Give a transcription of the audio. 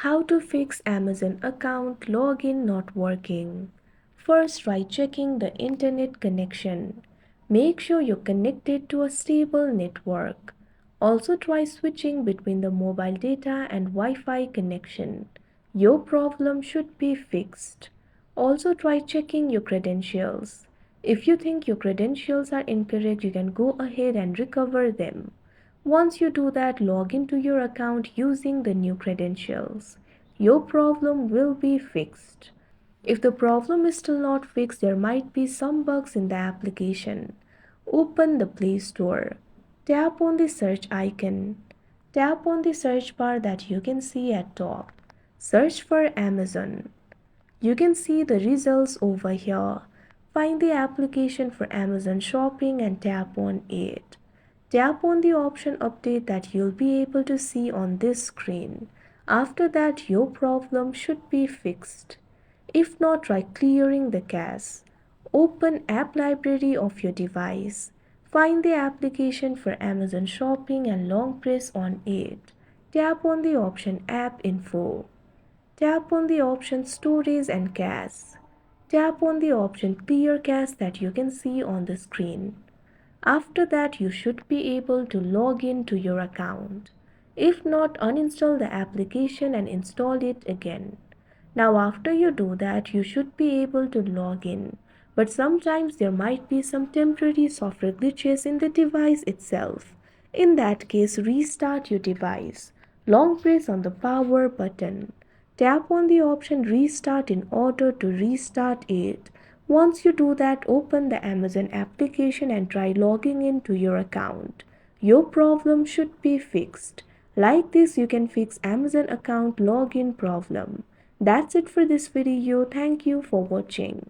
How to fix Amazon account login not working. First, try checking the internet connection. Make sure you're connected to a stable network. Also, try switching between the mobile data and Wi-Fi connection. Your problem should be fixed. Also, try checking your credentials. If you think your credentials are incorrect, you can go ahead and recover them. Once you do that, log into your account using the new credentials. Your problem will be fixed. If the problem is still not fixed, there might be some bugs in the application. Open the Play Store. Tap on the search icon. Tap on the search bar that you can see at top. Search for Amazon. You can see the results over here. Find the application for Amazon Shopping and tap on it. Tap on the option update that you'll be able to see on this screen. After that, your problem should be fixed. If not, try clearing the cache. Open App Library of your device. Find the application for Amazon Shopping and long press on it. Tap on the option App Info. Tap on the option Storage and Cache. Tap on the option Clear Cache that you can see on the screen. After that, you should be able to log in to your account. If not, uninstall the application and install it again. Now, after you do that, you should be able to log in. But sometimes there might be some temporary software glitches in the device itself. In that case, restart your device. Long press on the power button. Tap on the option Restart in order to restart it. Once you do that, open the Amazon application and try logging into your account. Your problem should be fixed. Like this, you can fix Amazon account login problem. That's it for this video. Thank you for watching.